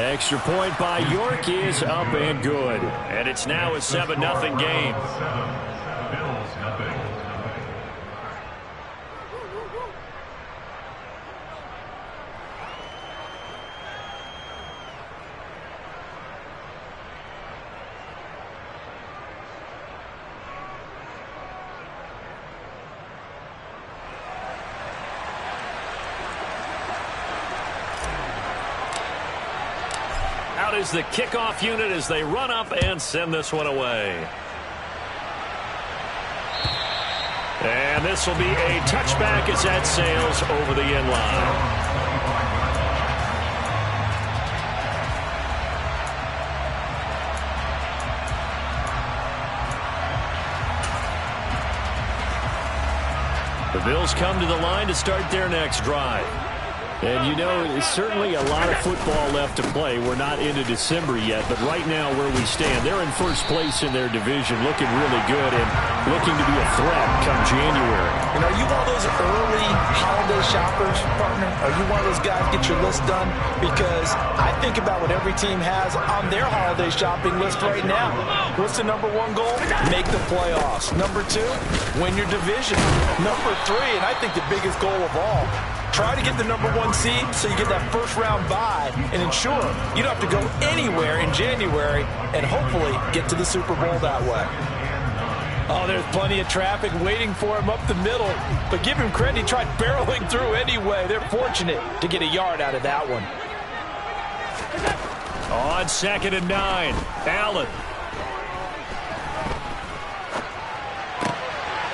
Extra point by York is up and good. And it's now a 7-0 game. Out is the kickoff unit as they run up and send this one away. And this will be a touchback as that sails over the end line. The Bills come to the line to start their next drive. And, you know, there's certainly a lot of football left to play. We're not into December yet, but right now where we stand, they're in first place in their division, looking really good and looking to be a threat come January. And are you one of those early holiday shoppers, partner? Are you one of those guys get your list done? Because I think about what every team has on their holiday shopping list right now. What's the number one goal? Make the playoffs. Number two, win your division. Number three, and I think the biggest goal of all, try to get the number one seed so you get that first round bye and ensure you don't have to go anywhere in January and hopefully get to the Super Bowl that way. Oh, there's plenty of traffic waiting for him up the middle, but give him credit, he tried barreling through anyway. They're fortunate to get a yard out of that one. On 2nd and 9, Allen.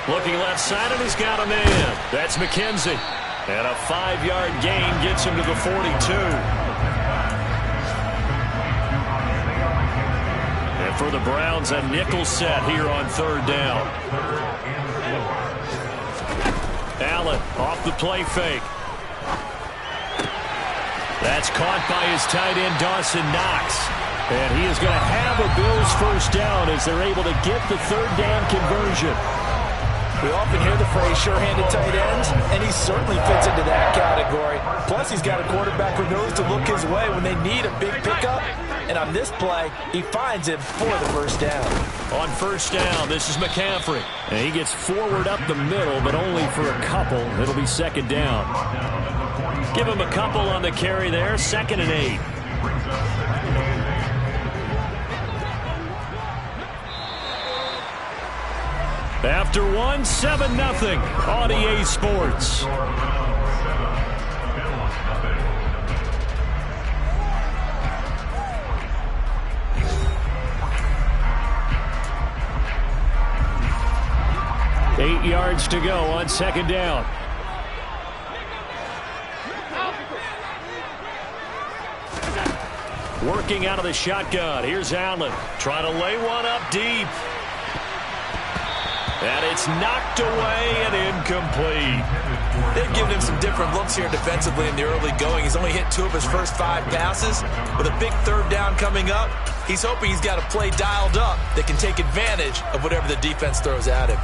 Looking left side, and he's got a man. That's McKenzie. And a 5-yard gain gets him to the 42. And for the Browns, a nickel set here on 3rd down. Allen off the play fake. That's caught by his tight end, Dawson Knox. And he is going to have a Bills first down as they're able to get the 3rd down conversion. We often hear the phrase sure-handed tight ends, and he certainly fits into that category. Plus, he's got a quarterback who knows to look his way when they need a big pickup. And on this play, he finds him for the first down. On 1st down, this is McCaffrey. And he gets forward up the middle, but only for a couple. It'll be 2nd down. Give him a couple on the carry there, 2nd and 8. After one, 7-0 on EA Sports. Eight yards to go on 2nd down. Working out of the shotgun. Here's Allen. Trying to lay one up deep. And it's knocked away and incomplete. They've given him some different looks here defensively in the early going. He's only hit 2 of his first 5 passes. With a big 3rd down coming up, he's hoping he's got a play dialed up that can take advantage of whatever the defense throws at him.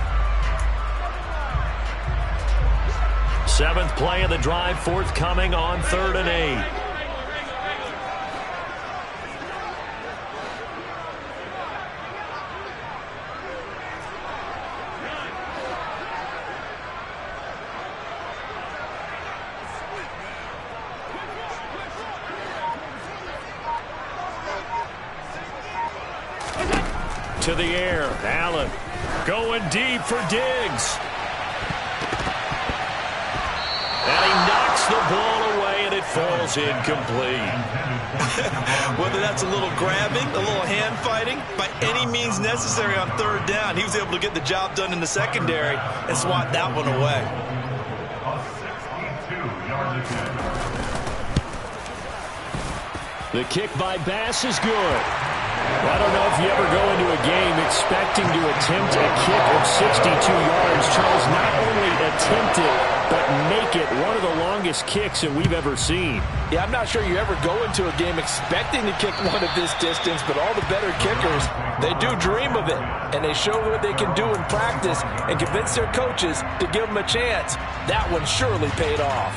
7th play of the drive, forthcoming on 3rd and 8. To the air, Allen going deep for Diggs. And he knocks the ball away, and it falls incomplete. Whether that's a little grabbing, a little hand fighting, by any means necessary on 3rd down, he was able to get the job done in the secondary and swat that one away. The kick by Bass is good. I don't know if you ever go into a game expecting to attempt a kick of 62 yards. Charles, not only attempt it, but make it one of the longest kicks that we've ever seen. Yeah, I'm not sure you ever go into a game expecting to kick one of this distance, but all the better kickers, they do dream of it, and they show what they can do in practice and convince their coaches to give them a chance. That one surely paid off.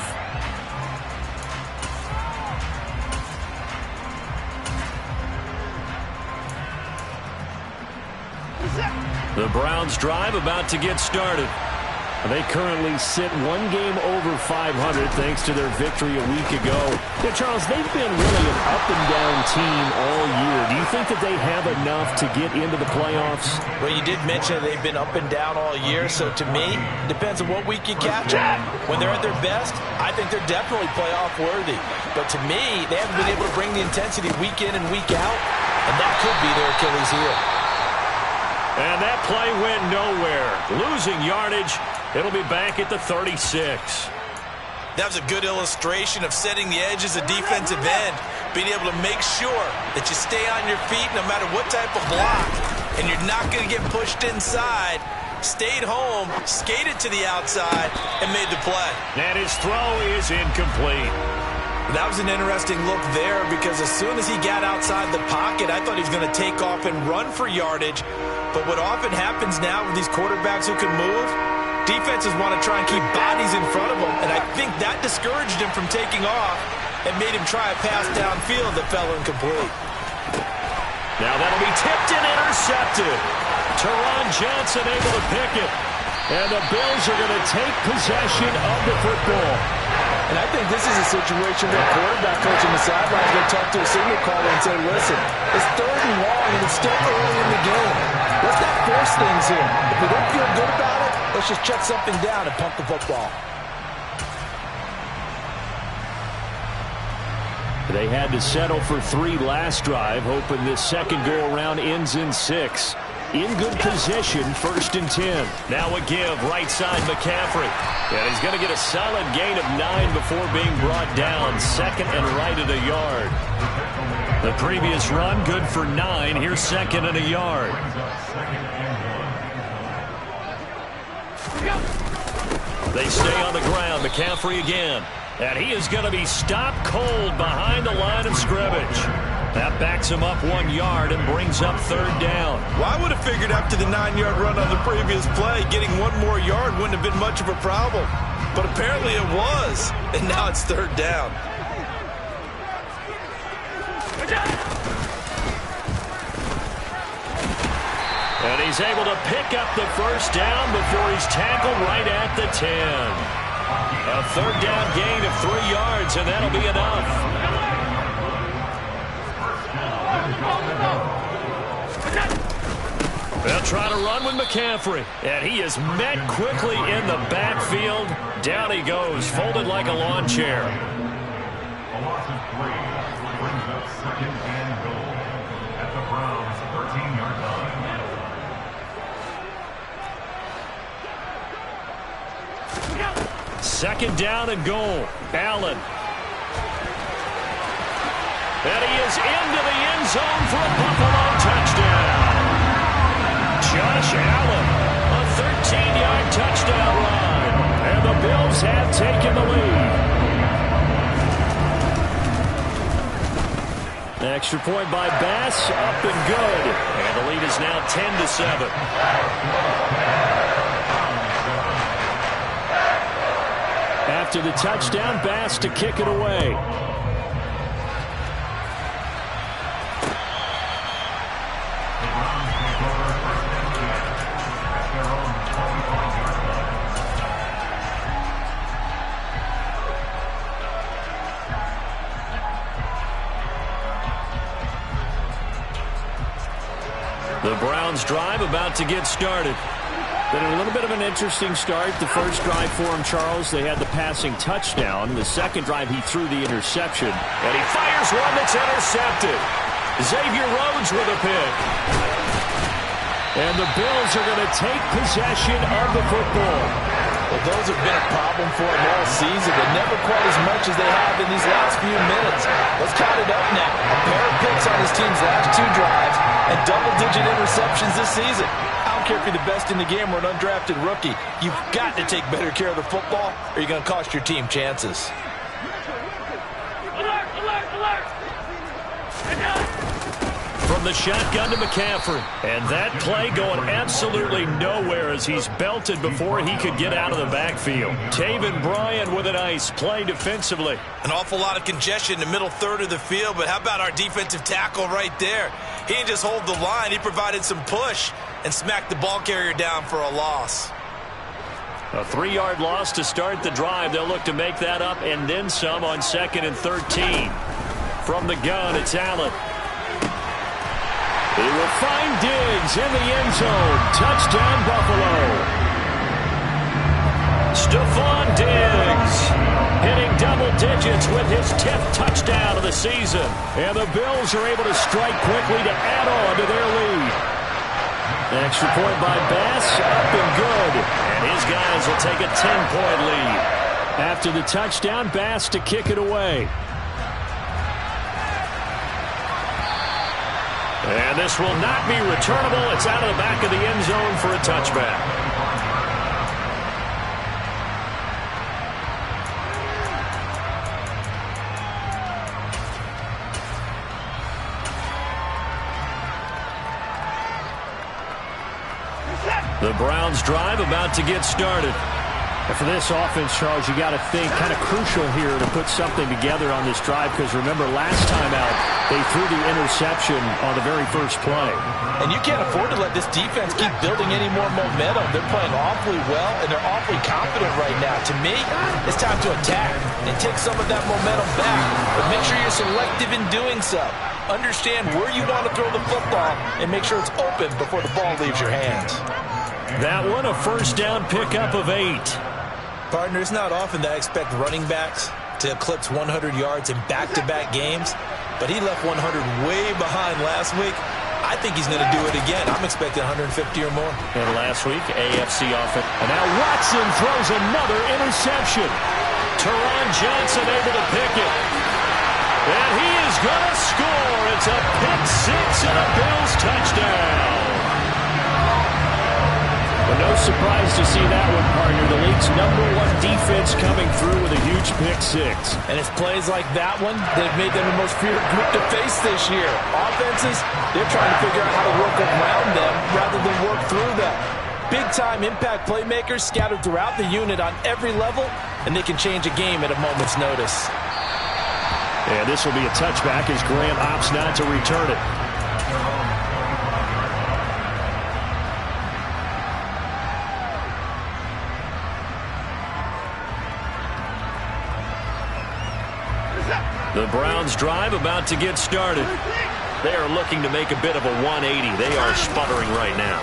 The Browns drive about to get started. They currently sit one game over 500 thanks to their victory a week ago. Yeah, Charles, they've been really an up-and-down team all year. Do you think that they have enough to get into the playoffs? Well, you did mention they've been up and down all year, so to me, depends on what week you catch them. When they're at their best, I think they're definitely playoff worthy. But to me, they haven't been able to bring the intensity week in and week out, and that could be their Achilles heel. And that play went nowhere. Losing yardage. It'll be back at the 36. That was a good illustration of setting the edge as a defensive end, being able to make sure that you stay on your feet no matter what type of block, and you're not going to get pushed inside. Stayed home, skated to the outside, and made the play. And his throw is incomplete. That was an interesting look there because as soon as he got outside the pocket, I thought he was going to take off and run for yardage. But what often happens now with these quarterbacks who can move, defenses want to try and keep bodies in front of them, and I think that discouraged him from taking off and made him try a pass downfield that fell incomplete. Now that'll be tipped and intercepted. Teron Johnson able to pick it. And the Bills are going to take possession of the football. And I think this is a situation where quarterback coach on the sideline is going to talk to a signal caller and say, listen, it's 3rd and long and it's still early in the game. Let's not force things here. If we don't feel good about it, let's just check something down and pump the football. They had to settle for 3 last drive, hoping this second go-around ends in 6. In good position, 1st and 10. Now a give, right side McCaffrey. And he's going to get a solid gain of 9 before being brought down. 2nd and right at a yard. The previous run, good for 9. Here's 2nd and a yard. They stay on the ground. McCaffrey again. And he is going to be stopped cold behind the line of scrimmage. That backs him up 1 yard and brings up 3rd down. Well, I would have figured after the 9-yard run on the previous play, getting 1 more yard wouldn't have been much of a problem. But apparently it was. And now it's 3rd down. And he's able to pick up the 1st down before he's tackled right at the 10. A 3rd down gain of 3 yards, and that'll be enough. They'll try to run with McCaffrey, and he is met quickly in the backfield. Down he goes, folded like a lawn chair. A loss of 3 brings up 2nd and goal at the Browns' 13-yard line. 2nd down and goal. Allen. And he is into the end zone for a Buffalo touchdown. Josh Allen, a 13-yard touchdown run. And the Bills have taken the lead. Extra point by Bass, up and good. And the lead is now 10-7. After the touchdown, Bass to kick it away. The Browns drive about to get started. Been a little bit of an interesting start. The first drive for him, Charles, they had the passing touchdown. The second drive, he threw the interception. And he fires one that's intercepted. Xavier Rhodes with a pick. And the Bills are going to take possession of the football. Well, those have been a problem for them all season, but never quite as much as they have in these last few minutes. Let's count it up now. A pair of picks on his team's last 2 drives and double-digit interceptions this season. I don't care if you're the best in the game or an undrafted rookie. You've got to take better care of the football or you're going to cost your team chances. Alert, alert, alert! From the shotgun to McCaffrey. And that play going absolutely nowhere as he's belted before he could get out of the backfield. Taven Bryan with a nice play defensively. An awful lot of congestion in the middle third of the field, but how about our defensive tackle right there? He didn't just hold the line, he provided some push. and smack the ball carrier down for a loss. A 3-yard loss to start the drive. They'll look to make that up and then some on 2nd and 13. From the gun, it's Allen. He will find Diggs in the end zone. Touchdown, Buffalo. Stephon Diggs hitting double digits with his 10th touchdown of the season. And the Bills are able to strike quickly to add on to their lead. An extra point by Bass, up and good. And his guys will take a 10-point lead. After the touchdown, Bass to kick it away. And this will not be returnable. It's out of the back of the end zone for a touchback. The Browns drive about to get started. And for this offense, Charles, you got to think kind of crucial here to put something together on this drive, because remember last time out they threw the interception on the very first play. And you can't afford to let this defense keep building any more momentum. They're playing awfully well, and they're awfully confident right now. To me, it's time to attack and take some of that momentum back. But make sure you're selective in doing so. Understand where you want to throw the football and make sure it's open before the ball leaves your hands. That one, a first down pickup of 8. Partner, it's not often that I expect running backs to eclipse 100 yards in back-to-back games, but he left 100 way behind last week. I think he's going to do it again. I'm expecting 150 or more. And last week, AFC offense. And now Watson throws another interception. Teron Johnson able to pick it. And he is going to score. It's a pick 6 and a Bills touchdown. Well, no surprise to see that one, partner. The league's #1 defense coming through with a huge pick 6. And it's plays like that one that have made them the most feared group to face this year. Offenses, they're trying to figure out how to work around them rather than work through them. Big-time impact playmakers scattered throughout the unit on every level, and they can change a game at a moment's notice. And this will be a touchback as Graham opts not to return it. The Browns drive about to get started. They are looking to make a bit of a 180. They are sputtering right now.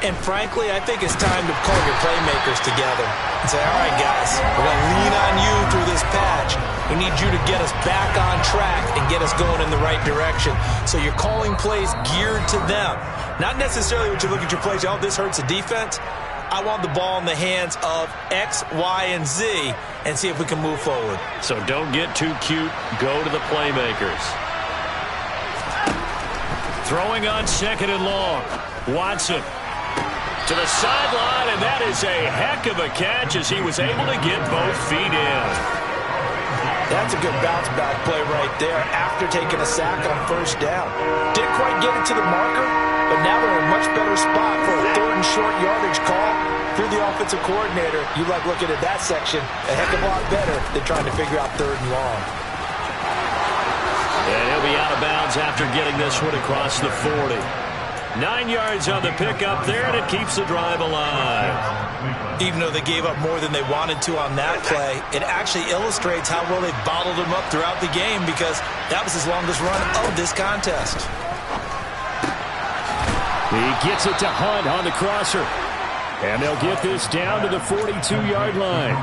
And frankly, I think it's time to call your playmakers together and say, all right, guys, we're going to lean on you through this patch. We need you to get us back on track and get us going in the right direction. So you're calling plays geared to them. Not necessarily when you look at your plays, oh, this hurts the defense. I want the ball in the hands of X, Y, and Z and see if we can move forward. So don't get too cute. Go to the playmakers. Throwing on 2nd and long. Watson to the sideline, and that is a heck of a catch as he was able to get both feet in. That's a good bounce-back play right there after taking a sack on first down. Didn't quite get it to the marker, but now they're in a much better spot for a 3rd and short yardage call. Through the offensive coordinator, you like looking at that section a heck of a lot better than trying to figure out 3rd and long. And he'll be out of bounds after getting this one across the 40. 9 yards on the pickup there, and it keeps the drive alive. Even though they gave up more than they wanted to on that play, it actually illustrates how well they bottled him up throughout the game, because that was his longest run of this contest. He gets it to Hunt on the crosser. And they'll get this down to the 42-yard line.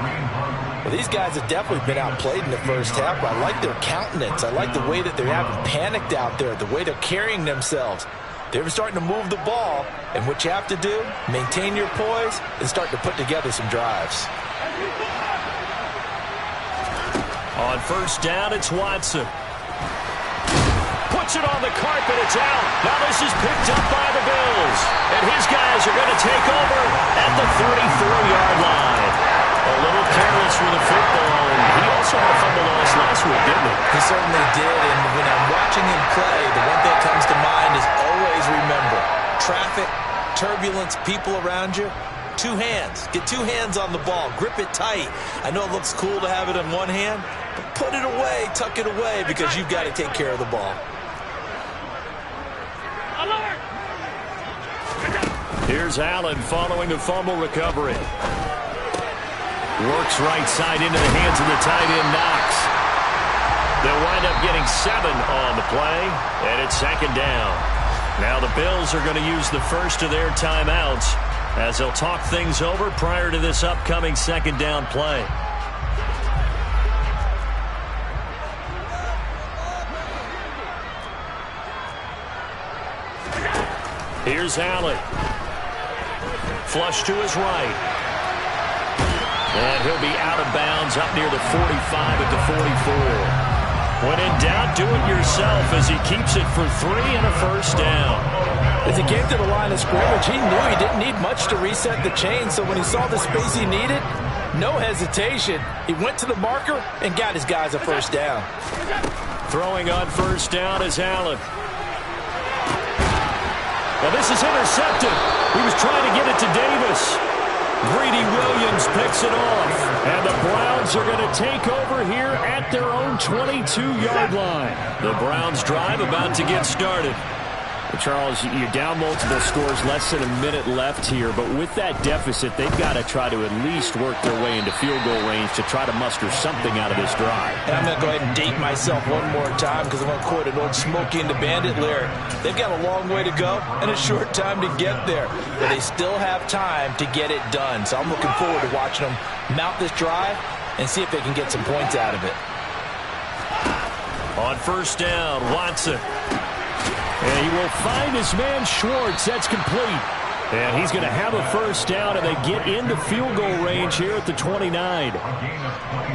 Well, these guys have definitely been outplayed in the first half, but I like their countenance. I like the way that they're having panicked out there, the way they're carrying themselves. They're starting to move the ball, and what you have to do, maintain your poise and start to put together some drives. On first down, it's Watson. Puts it on the carpet, it's out. Now this is picked up by the Bills. And his guys are going to take over at the 34-yard line. A little careless with the football. He also had a fumble loss last week, didn't he? He certainly did, and when I'm watching him play, the one thing that comes to mind is always remember, traffic, turbulence, people around you, 2 hands. Get 2 hands on the ball. Grip it tight. I know it looks cool to have it in one hand, but put it away, tuck it away, because you've got to take care of the ball. Here's Allen following the fumble recovery. Works right side into the hands of the tight end, Knox. They'll wind up getting 7 on the play, and it's second down. Now the Bills are going to use the first of their timeouts as they'll talk things over prior to this upcoming second down play. Here's Allen. Flush to his right. And he'll be out of bounds up near the 45 at the 44. When in doubt, do it yourself as he keeps it for 3 and a first down. As he came to the line of scrimmage, he knew he didn't need much to reset the chain, so when he saw the space he needed, no hesitation. He went to the marker and got his guys a first down. Throwing on first down is Allen. Well, this is intercepted. He was trying to get it to Davis. Greedy Williams picks it off. And the Browns are going to take over here at their own 22-yard line. The Browns drive about to get started. Charles, you're down multiple scores, less than a minute left here, but with that deficit, they've got to try to at least work their way into field goal range to try to muster something out of this drive. And I'm going to go ahead and date myself one more time because I'm going to quote an old Smokey and the Bandit lyric. They've got a long way to go and a short time to get there, but they still have time to get it done. So I'm looking forward to watching them mount this drive and see if they can get some points out of it. On first down, Watson. And he will find his man Schwartz. That's complete. And he's going to have a first down, and they get into field goal range here at the 29.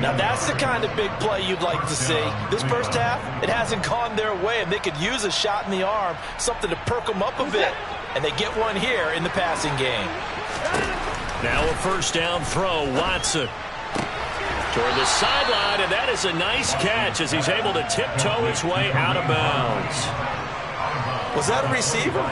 Now that's the kind of big play you'd like to see. This first half, it hasn't gone their way, and they could use a shot in the arm, something to perk them up a bit. And they get one here in the passing game. Now a first down throw, Watson. Toward the sideline, and that is a nice catch as he's able to tiptoe his way out of bounds. Was that a receiver?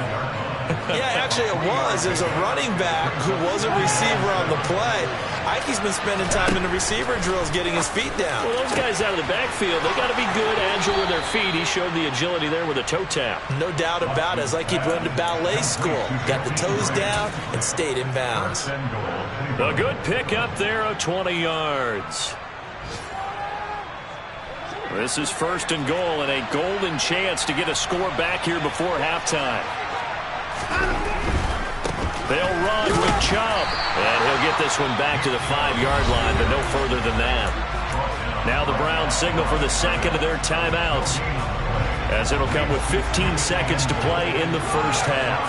Yeah, actually it was. There's a running back who was a receiver on the play. Ikey's been spending time in the receiver drills getting his feet down. Well, those guys out of the backfield, they got to be good, agile with their feet. He showed the agility there with a toe tap. No doubt about it. It's like he'd run to ballet school. Got the toes down and stayed in bounds. A good pick up there of 20 yards. This is first and goal and a golden chance to get a score back here before halftime. They'll run with Chubb. And he'll get this one back to the 5-yard line, but no further than that. Now the Browns signal for the second of their timeouts, as it'll come with 15 seconds to play in the first half.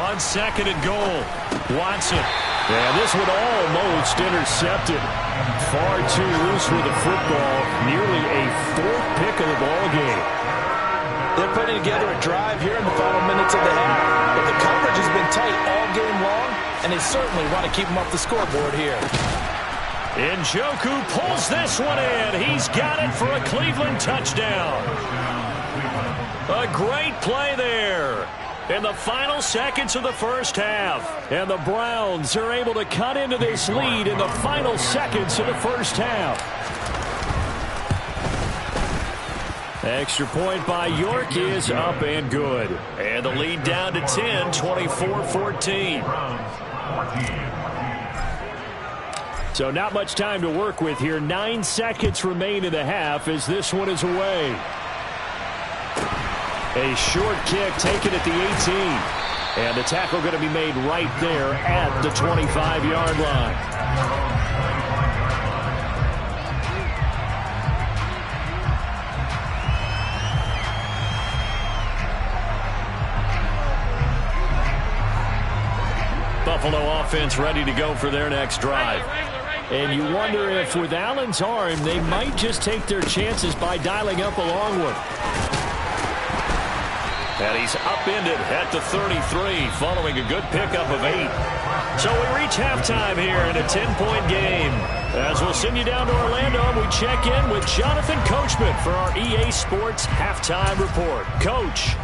On second and goal, Watson. And this one almost intercepted. Far too loose with the football. Nearly a 4th pick of the ball game. They're putting together a drive here in the final minutes of the half. But the coverage has been tight all game long, and they certainly want to keep them off the scoreboard here. Njoku pulls this one in. He's got it for a Cleveland touchdown. A great play there. In the final seconds of the first half. And the Browns are able to cut into this lead in the final seconds of the first half. Extra point by York is up and good. And the lead down to 10, 24-14. So not much time to work with here. 9 seconds remain in the half as this one is away. A short kick taken at the 18. And the tackle going to be made right there at the 25-yard line. Buffalo offense ready to go for their next drive. And you wonder if with Allen's arm, they might just take their chances by dialing up a long one. And he's upended at the 33 following a good pickup of 8. So we reach halftime here in a 10-point game. As we'll send you down to Orlando, we check in with Jonathan Coachman for our EA Sports Halftime Report. Coach.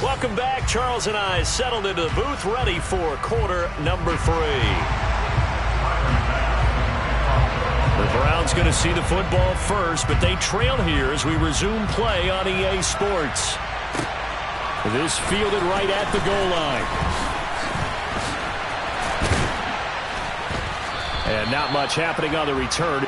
Welcome back. Charles and I settled into the booth ready for quarter number 3. The Browns going to to see the football first, but they trail here as we resume play on EA Sports. This fielded right at the goal line. And not much happening on the return.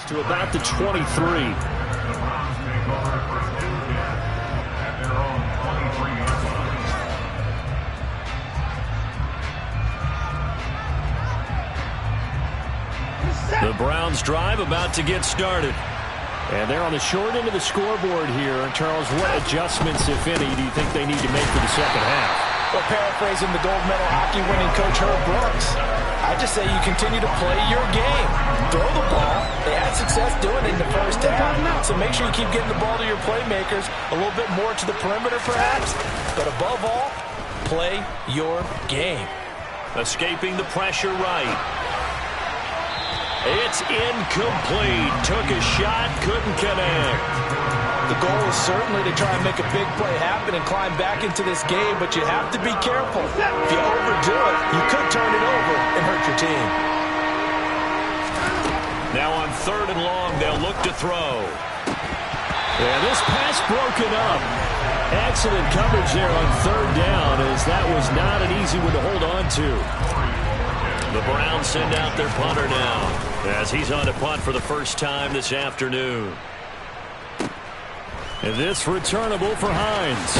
To about the 23. The Browns take over first and 10 at their own 23-yard line. The Browns drive about to get started. And they're on the short end of the scoreboard here. And Charles, what adjustments, if any, do you think they need to make for the second half? Well, paraphrasing the gold medal hockey winning coach Herb Brooks, I just say you continue to play your game. Throw the ball. They had success doing it in the first half. So make sure you keep getting the ball to your playmakers, a little bit more to the perimeter perhaps. But above all, play your game. Escaping the pressure right. It's incomplete. Took a shot, couldn't connect. The goal is certainly to try and make a big play happen and climb back into this game, but you have to be careful. If you overdo it, you could turn it over and hurt your team. Now on 3rd and long, they'll look to throw. And this pass broken up. Excellent coverage there on 3rd down, as that was not an easy one to hold on to. The Browns send out their punter now, as he's on to punt for the first time this afternoon. And this returnable for Hines.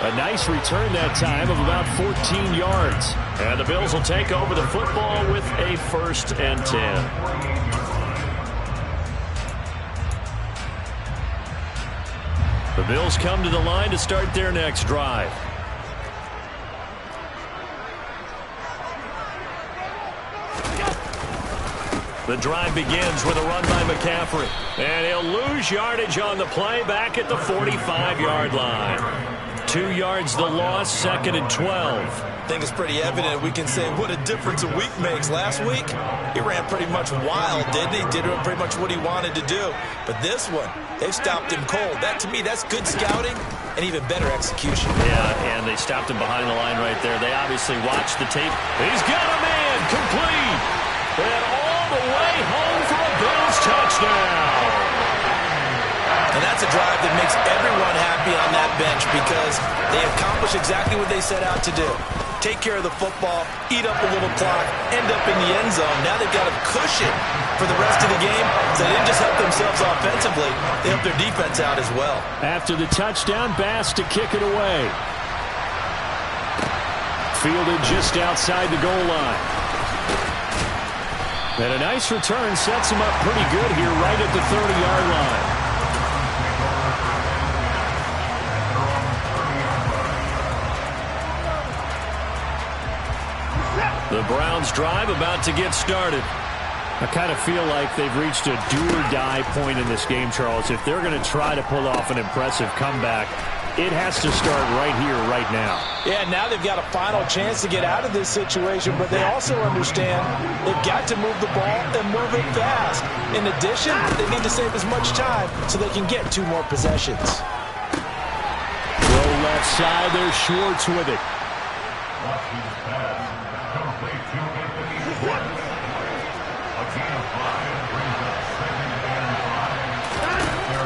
A nice return that time of about 14 yards. And the Bills will take over the football with a 1st and 10. The Bills come to the line to start their next drive. The drive begins with a run by McCaffrey. And he'll lose yardage on the play back at the 45-yard line. 2 yards the loss, 2nd and 12. I think it's pretty evident. We can say what a difference a week makes. Last week, he ran pretty much wild, didn't he? Did pretty much what he wanted to do. But this one, they've stopped him cold. That, to me, that's good scouting and even better execution. Yeah, and they stopped him behind the line right there. They obviously watched the tape. He's got a man, complete. And all the way home for a Bills touchdown. And that's a drive that makes everyone happy on that bench because they accomplish exactly what they set out to do. Take care of the football, eat up a little clock, end up in the end zone. Now they've got a cushion for the rest of the game. So they didn't just help themselves offensively, they helped their defense out as well. After the touchdown, Bass to kick it away. Fielded just outside the goal line. And a nice return sets him up pretty good here right at the 30-yard line. The Browns drive about to get started. I kind of feel like they've reached a do-or-die point in this game, Charles. If they're going to try to pull off an impressive comeback, it has to start right here, right now. Yeah, now they've got a final chance to get out of this situation, but they also understand they've got to move the ball and move it fast. In addition, they need to save as much time so they can get 2 more possessions. Throw left side, there's Schwartz with it.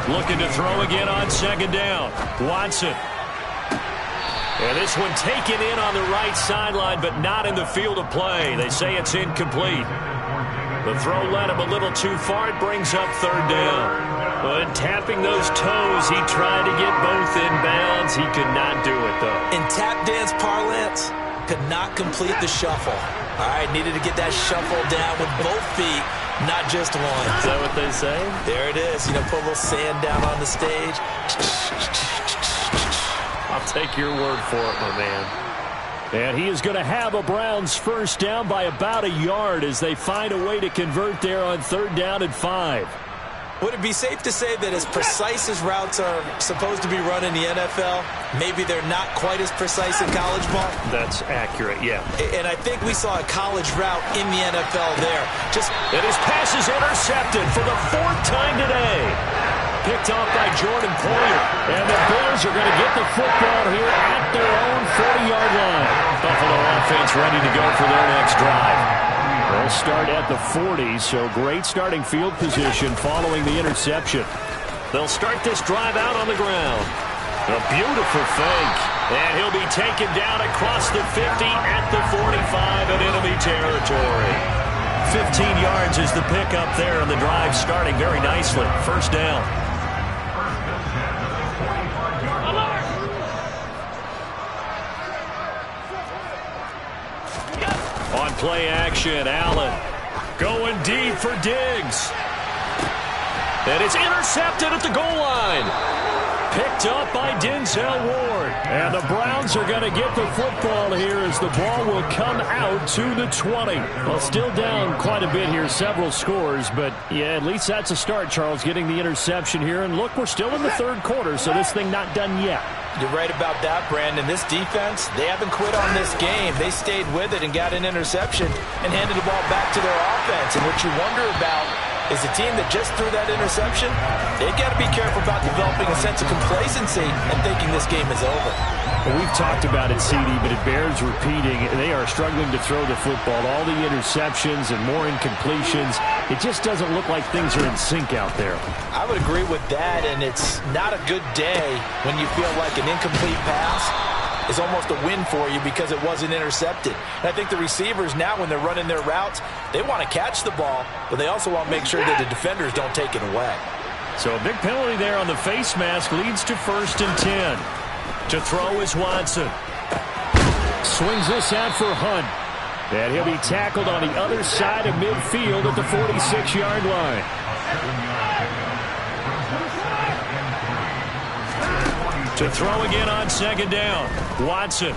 Looking to throw again on 2nd down. Watson. And this one taken in on the right sideline, but not in the field of play. They say it's incomplete. The throw led him a little too far. It brings up 3rd down. But tapping those toes, he tried to get both in bounds. He could not do it, though. In tap dance parlance, could not complete the shuffle. All right, needed to get that shuffle down with both feet, not just one. Is that what they say? There it is. You know, put a little sand down on the stage. I'll take your word for it, my man. And he is going to have a Browns 1st down by about a yard as they find a way to convert there on 3rd down and 5. Would it be safe to say that as precise as routes are supposed to be run in the NFL, maybe they're not quite as precise in college ball? That's accurate, yeah. And I think we saw a college route in the NFL there. And his pass is intercepted for the 4th time today. Picked off by Jordan Poyer. And the Bears are going to get the football here at their own 40-yard line. Buffalo offense ready to go for their next drive. They'll start at the 40, so great starting field position following the interception. They'll start this drive out on the ground. A beautiful fake. And he'll be taken down across the 50 at the 45 in enemy territory. 15 yards is the pickup there, and the drive starting very nicely. First down. On play action, Allen going deep for Diggs. And it's intercepted at the goal line. Picked up by Denzel Ward. And the Browns are going to get the football here as the ball will come out to the 20. Well, still down quite a bit here, several scores. But, yeah, at least that's a start, Charles, getting the interception here. And, look, we're still in the 3rd quarter, so this thing not done yet. You're right about that, Brandon. This defense, they haven't quit on this game. They stayed with it and got an interception and handed the ball back to their offense. And what you wonder about is the team that just threw that interception, they've got to be careful about developing a sense of complacency and thinking this game is over. Well, we've talked about it, CD, but it bears repeating. They are struggling to throw the football. All the interceptions and more incompletions. It just doesn't look like things are in sync out there. I would agree with that, and it's not a good day when you feel like an incomplete pass is almost a win for you because it wasn't intercepted. And I think the receivers now, when they're running their routes, they want to catch the ball, but they also want to make sure that the defenders don't take it away. So a big penalty there on the face mask leads to 1st and 10. To throw is Watson. Swings this out for Hunt. And he'll be tackled on the other side of midfield at the 46-yard line. To throw again on 2nd down. Watson.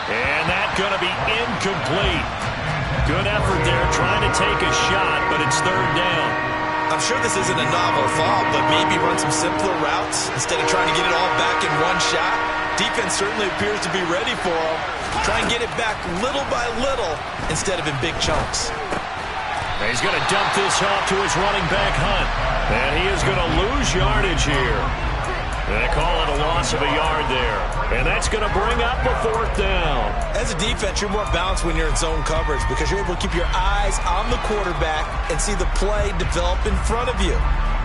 And that's going to be incomplete. Good effort there trying to take a shot, but it's 3rd down. I'm sure this isn't a novel thought, but maybe run some simpler routes instead of trying to get it all back in one shot. Defense certainly appears to be ready for him. Try and get it back little by little instead of in big chunks. And he's going to dump this off to his running back, Hunt. And he is going to lose yardage here. And they call it a loss of a yard there. And that's going to bring up a 4th down. As a defense, you're more balanced when you're in zone coverage because you're able to keep your eyes on the quarterback and see the play develop in front of you.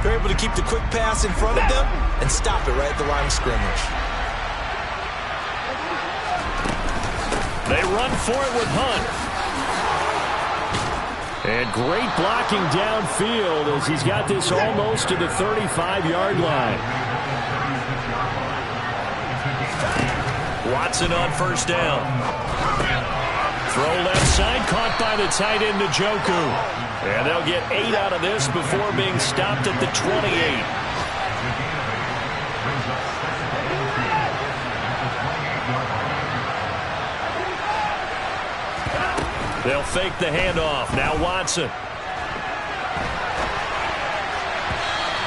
You're able to keep the quick pass in front of them and stop it right at the line of scrimmage. They run for it with Hunt. And great blocking downfield as he's got this almost to the 35-yard line. Watson on 1st down. Throw left side, caught by the tight end Njoku. And they'll get 8 out of this before being stopped at the 28. They'll fake the handoff. Now Watson.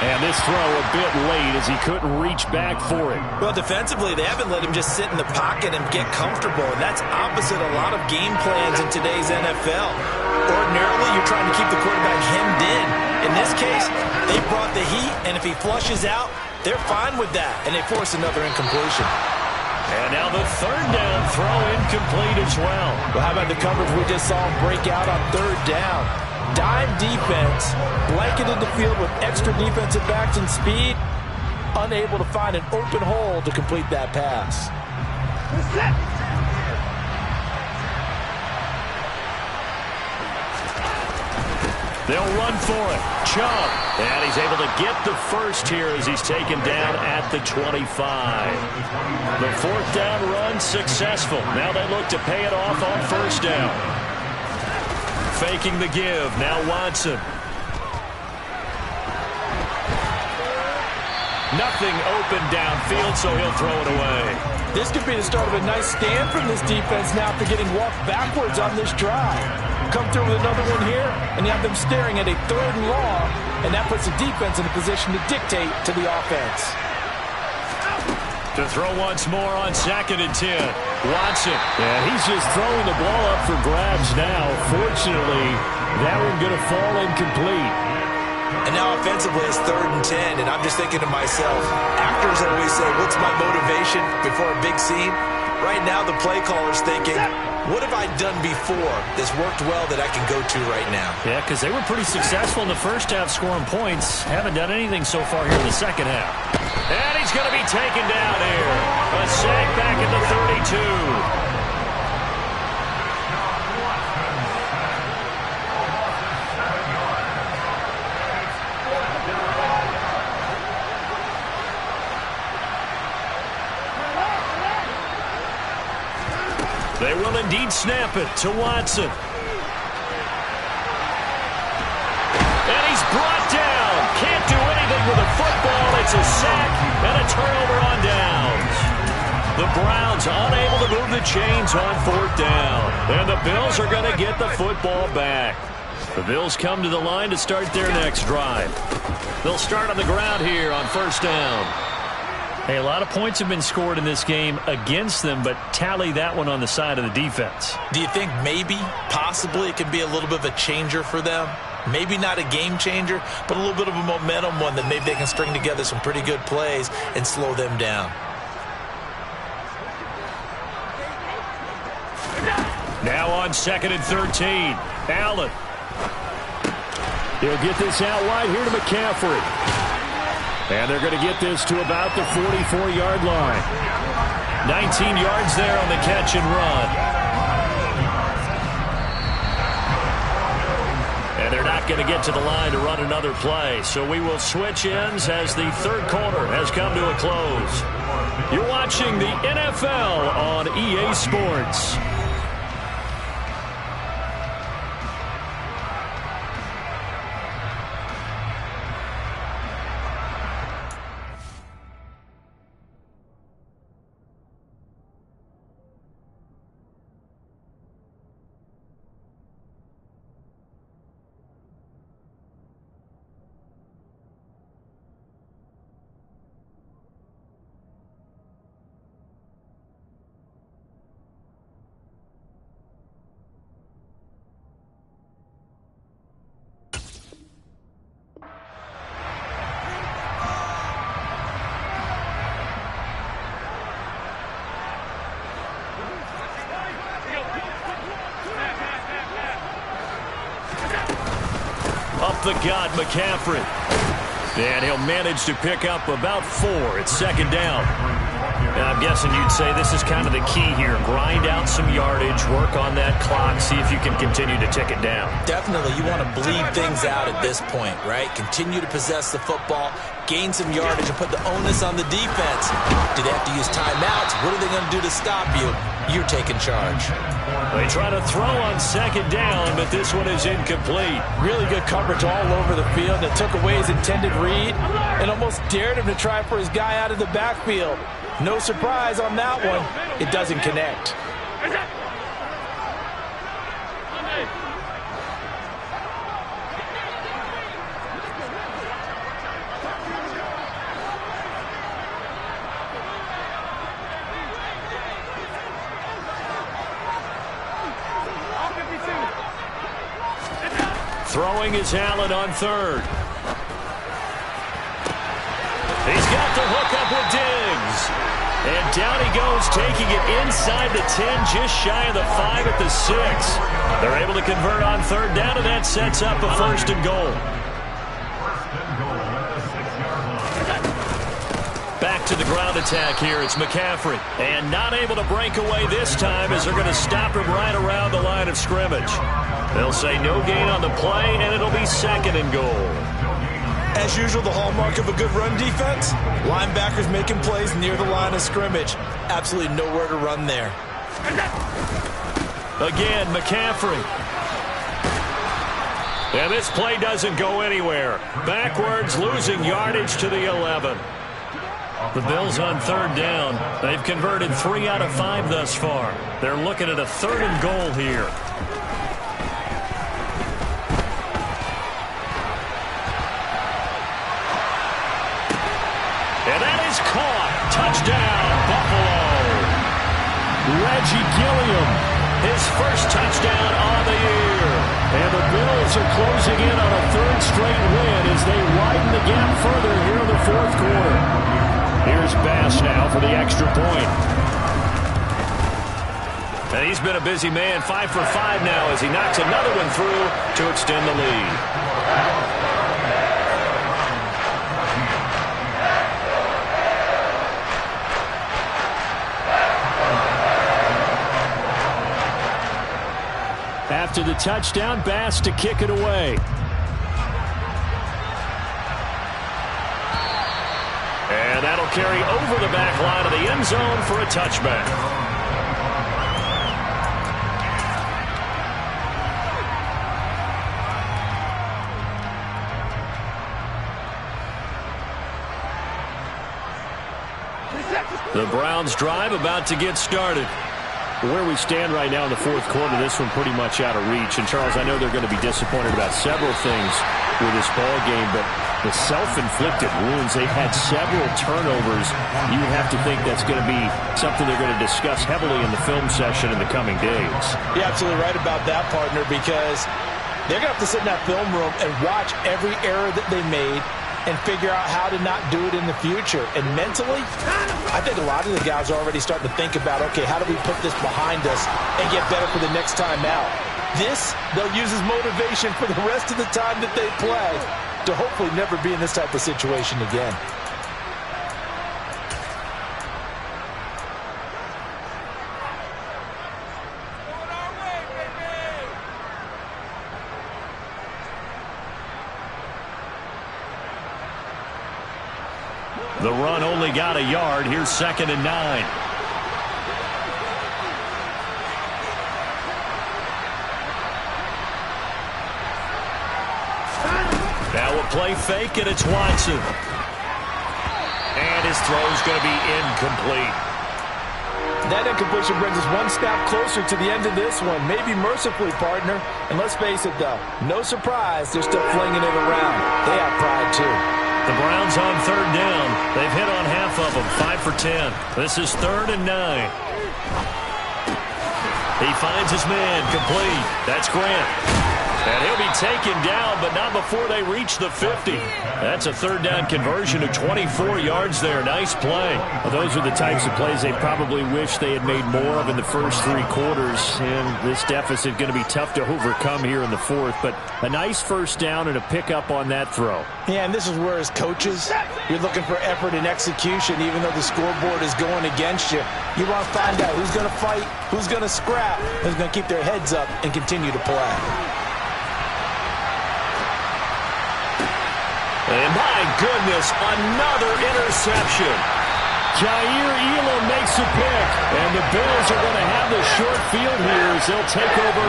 And this throw a bit late as he couldn't reach back for it. Well, defensively, they haven't let him just sit in the pocket and get comfortable. And that's opposite a lot of game plans in today's NFL. Ordinarily, you're trying to keep the quarterback hemmed in. In this case, they brought the heat, and if he flushes out, they're fine with that. And they force another incompletion. And now the 3rd down throw incomplete as well. Well, how about the coverage we just saw him break out on 3rd down? Dime defense, blanketed the field with extra defensive backs and speed, unable to find an open hole to complete that pass. They'll run for it. Chubb. And he's able to get the first here as he's taken down at the 25. The 4th down run successful. Now they look to pay it off on 1st down. Faking the give. Now Watson. Nothing open downfield, so he'll throw it away. This could be the start of a nice stand from this defense now after getting walked backwards on this drive. come through with another one here, and you have them staring at a 3rd and long, and that puts the defense in a position to dictate to the offense. To throw once more on 2nd and 10. Watson. And he's just throwing the ball up for grabs now. Fortunately, that one going to fall incomplete. And now offensively, it's 3rd and 10, and I'm just thinking to myself, actors always say, what's my motivation before a big scene? Right now, the play caller's thinking, what have I done before that's worked well that I can go to right now? Yeah, because they were pretty successful in the first half scoring points. Haven't done anything so far here in the second half. And he's going to be taken down here. A sack back at the 32. They will indeed snap it to Watson. And he's brought down. Can't do anything with a football. It's a sack and a turnover on downs. The Browns unable to move the chains on 4th down. And the Bills are going to get the football back. The Bills come to the line to start their next drive. They'll start on the ground here on 1st down. Hey, a lot of points have been scored in this game against them, but tally that one on the side of the defense. Do you think maybe, possibly, it can be a little bit of a changer for them? Maybe not a game changer, but a little bit of a momentum one that maybe they can string together some pretty good plays and slow them down. Now on 2nd and 13, Allen. He'll get this out wide here to McCaffrey. And they're going to get this to about the 44-yard line. 19 yards there on the catch and run. And they're not going to get to the line to run another play. So we will switch ends as the 3rd quarter has come to a close. You're watching the NFL on EA Sports. Up the gut, McCaffrey. And he'll manage to pick up about 4 at 2nd down. And I'm guessing you'd say this is kind of the key here. Grind out some yardage, work on that clock, see if you can continue to tick it down. Definitely. You want to bleed things out at this point, right? Continue to possess the football, gain some yardage, and put the onus on the defense. Do they have to use timeouts? What are they going to do to stop you? You're taking charge. They try to throw on 2nd down, but this one is incomplete. Really good coverage all over the field that took away his intended read and almost dared him to try for his guy out of the backfield. No surprise on that one. It doesn't connect. Throwing is Allen on 3rd. He's got the hook up with Diggs. And down he goes, taking it inside the 10, just shy of the 5 at the 6. They're able to convert on 3rd down, and that sets up a 1st and goal. Back to the ground attack here. It's McCaffrey. And not able to break away this time as they're going to stop him right around the line of scrimmage. They'll say no gain on the play, and it'll be 2nd and goal. As usual, the hallmark of a good run defense, linebackers making plays near the line of scrimmage. Absolutely nowhere to run there. Again, McCaffrey. And this play doesn't go anywhere. Backwards, losing yardage to the 11. The Bills on 3rd down. They've converted 3 out of 5 thus far. They're looking at a 3rd and goal here. is caught. Touchdown, Buffalo. Reggie Gilliam, his first touchdown on the year. And the Bills are closing in on a third straight win as they widen the gap further here in the fourth quarter. Here's Bass now for the extra point. And he's been a busy man, 5 for 5 now as he knocks another one through to extend the lead. After the touchdown, Bass to kick it away. And that'll carry over the back line of the end zone for a touchback. The Browns drive about to get started. Where we stand right now in the fourth quarter, this one pretty much out of reach. And, Charles, I know they're going to be disappointed about several things with this ball game, but the self-inflicted wounds, they've had several turnovers. You have to think that's going to be something they're going to discuss heavily in the film session in the coming days. You're absolutely right about that, partner, because they're going to have to sit in that film room and watch every error that they made and figure out how to not do it in the future. And mentally, I think a lot of the guys are already starting to think about, okay, how do we put this behind us and get better for the next time out? This, they'll use as motivation for the rest of the time that they play to hopefully never be in this type of situation again. The run only got a yard. Here's 2nd and 9. Now a play fake, and it's Watson. And his throw's going to be incomplete. That incompletion brings us one step closer to the end of this one. Maybe mercifully, partner. And let's face it, though, no surprise, they're still flinging it around. They have pride, too. The Browns on 3rd down. They've hit on half of them, 5 for 10. This is 3rd and 9. He finds his man, complete. That's Grant. And he'll be taken down, but not before they reach the 50. That's a 3rd down conversion of 24 yards there. Nice play. Well, those are the types of plays they probably wish they had made more of in the first 3 quarters. And this deficit going to be tough to overcome here in the fourth. But a nice first down and a pickup on that throw. Yeah, and this is where as coaches, you're looking for effort and execution, even though the scoreboard is going against you. You want to find out who's going to fight, who's going to scrap, who's going to keep their heads up and continue to play. And my goodness, another interception. Jair Elam makes a pick, and the Bills are going to have the short field here as they'll take over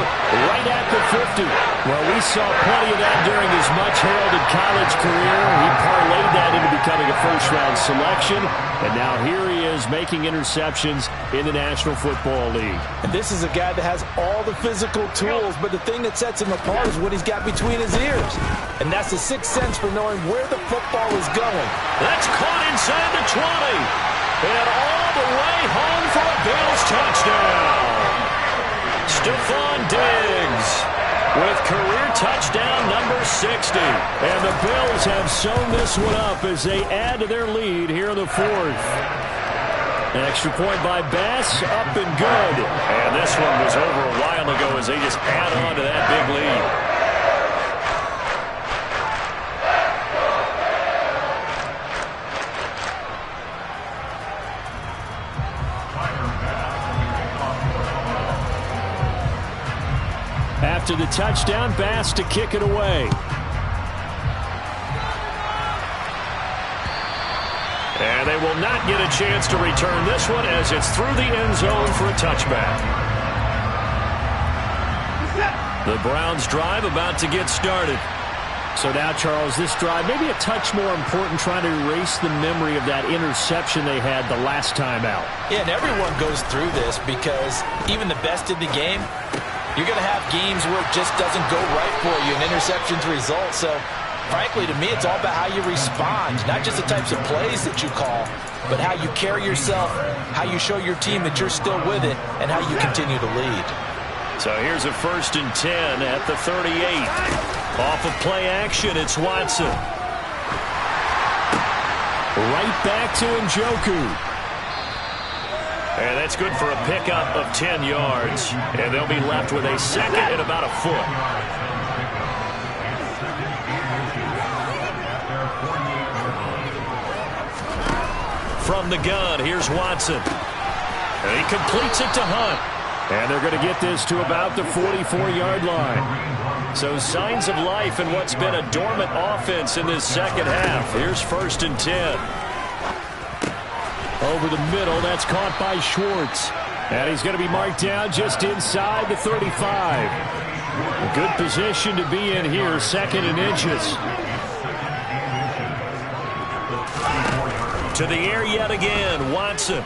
right at the 50. Well, we saw plenty of that during his much-heralded college career. He parlayed that into becoming a first-round selection, and now here he is making interceptions in the National Football League. And this is a guy that has all the physical tools, but the thing that sets him apart is what he's got between his ears. And that's the sixth sense for knowing where the football is going. That's caught inside the 20. And all the way home for a Bills touchdown. Stephon Diggs with career touchdown number 60. And the Bills have sewn this one up as they add to their lead here in the fourth. An extra point by Bass, up and good. And this one was over a while ago as they just add on to that big lead. After the touchdown, Bass to kick it away. And they will not get a chance to return this one as it's through the end zone for a touchback. The Browns drive about to get started. So now, Charles, this drive maybe a touch more important, trying to erase the memory of that interception they had the last time out. Yeah, and everyone goes through this because even the best in the game, you're going to have games where it just doesn't go right for you, and interceptions result. So, frankly, to me, it's all about how you respond, not just the types of plays that you call, but how you carry yourself, how you show your team that you're still with it, and how you continue to lead. So here's a 1st and 10 at the 38. Off of play action, it's Watson. Right back to Njoku. And that's good for a pickup of 10 yards. And they'll be left with a 2nd and about a foot. From the gun, here's Watson. And he completes it to Hunt. And they're going to get this to about the 44-yard line. So signs of life in what's been a dormant offense in this second half. Here's 1st and 10. Over the middle, that's caught by Schwartz. And he's going to be marked down just inside the 35. A good position to be in here, 2nd and inches. To the air yet again, Watson.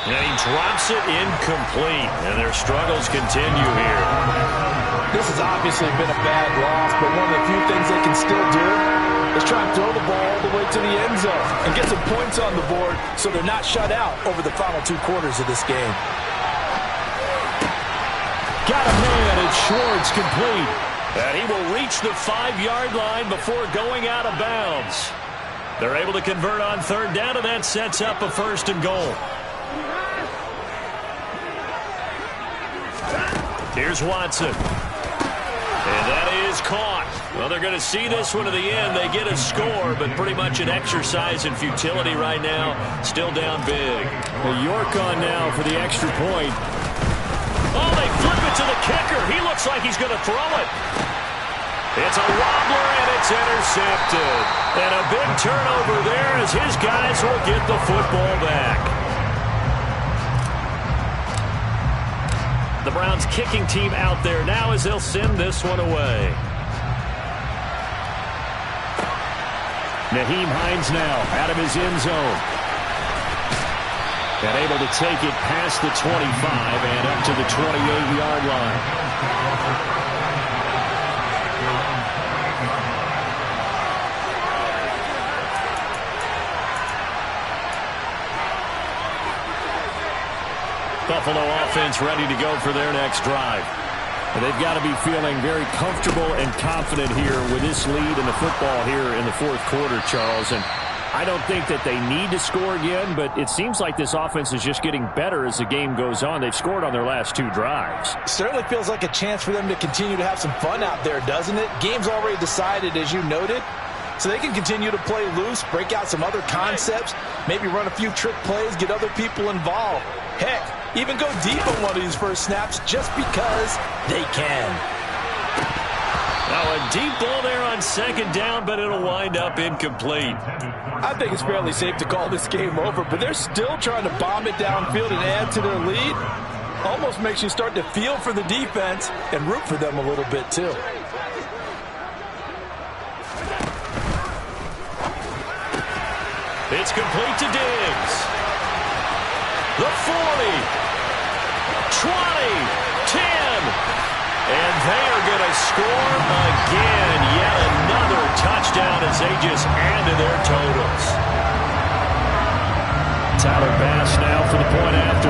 And he drops it incomplete. And their struggles continue here. This has obviously been a bad loss, but one of the few things they can still do is try and throw the ball all the way to the end zone and get some points on the board so they're not shut out over the final 2 quarters of this game. Got a man, and Schwartz complete. And he will reach the 5-yard line before going out of bounds. They're able to convert on 3rd down, and that sets up a 1st and goal. Here's Watson. And that is caught. Well, they're going to see this one to the end. They get a score, but pretty much an exercise in futility right now. Still down big. York on now for the extra point. Oh, they flip it to the kicker. He looks like he's going to throw it. It's a wobbler, and it's intercepted. And a big turnover there as his guys will get the football back. The Browns kicking team out there now as they'll send this one away. Nyheim Hines now out of his end zone. And able to take it past the 25 and up to the 28-yard line. Buffalo offense ready to go for their next drive. And they've got to be feeling very comfortable and confident here with this lead in the football here in the 4th quarter, Charles. And I don't think that they need to score again, but it seems like this offense is just getting better as the game goes on. They've scored on their last 2 drives. Certainly feels like a chance for them to continue to have some fun out there, doesn't it? Game's already decided, as you noted. So they can continue to play loose, break out some other concepts, maybe run a few trick plays, get other people involved. Heck, even go deep on one of these first snaps just because they can. Now a deep ball there on 2nd down, but it'll wind up incomplete. I think it's fairly safe to call this game over, but they're still trying to bomb it downfield and add to their lead. Almost makes you start to feel for the defense and root for them a little bit too. It's complete to Diggs. The 40, 20, 10, and they are going to score again. Yet another touchdown as they just add to their totals. Tyler Bass now for the point after.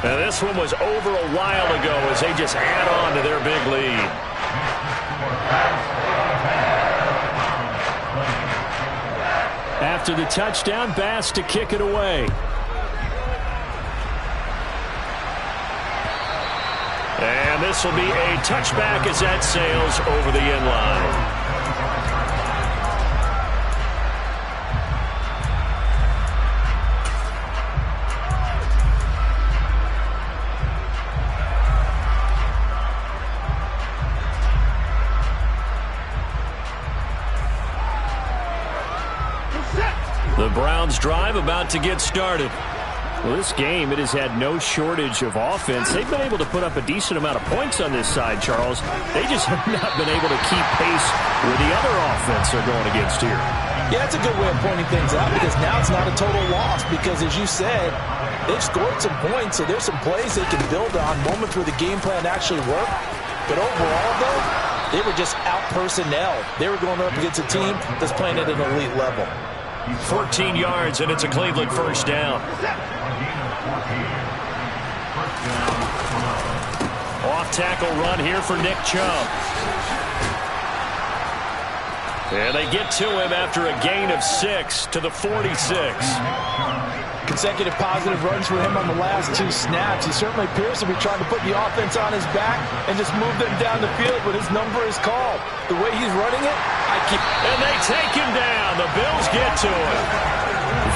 Now this one was over a while ago as they just add on to their big lead. After the touchdown, Bass to kick it away. And this will be a touchback as that sails over the end line. The Browns drive about to get started. Well, this game, it has had no shortage of offense. They've been able to put up a decent amount of points on this side, Charles. They just have not been able to keep pace with the other offense they're going against here. Yeah, that's a good way of pointing things out because now it's not a total loss because, as you said, they've scored some points, so there's some plays they can build on, moments where the game plan actually worked. But overall, though, They were just out-personnel. They were going up against a team that's playing at an elite level. 14 yards, and it's a Cleveland first down. Off-tackle run here for Nick Chubb. And they get to him after a gain of 6 to the 46. Consecutive positive runs for him on the last 2 snaps. He certainly appears to be trying to put the offense on his back and just move them down the field when his number is called. The way he's running it, And they take him down. The Bills get to him.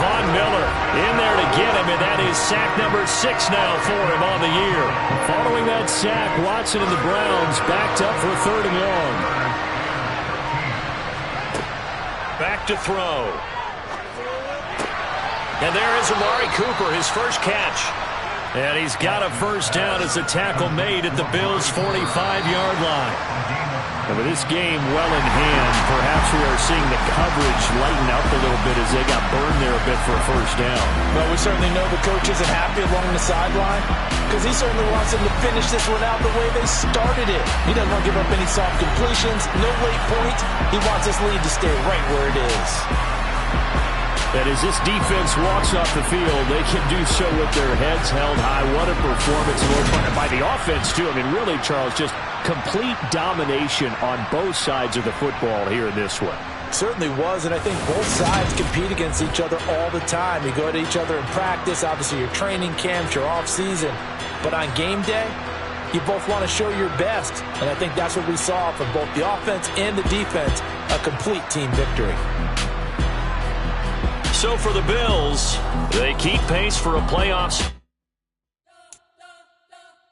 Von Miller in there to get him, and that is sack number 6 now for him on the year. Following that sack, Watson and the Browns backed up for 3rd and long. Back to throw. And there is Amari Cooper, his first catch. And he's got a first down as a tackle made at the Bills' 45-yard line. And with this game well in hand, perhaps we are seeing the coverage lighten up a little bit as they got burned there a bit for a first down. Well, we certainly know the coach isn't happy along the sideline because he certainly wants them to finish this one out the way they started it. He doesn't want to give up any soft completions, no late points. He wants this lead to stay right where it is. And as this defense walks off the field, they can do so with their heads held high. What a performance by the offense, too. I mean, really, Charles, just complete domination on both sides of the football here in this one. Certainly was, and I think both sides compete against each other all the time. You go to each other in practice, obviously your training camps, your off-season. But on game day, you both want to show your best. And I think that's what we saw from both the offense and the defense, a complete team victory. So for the Bills, they keep pace for a playoffs.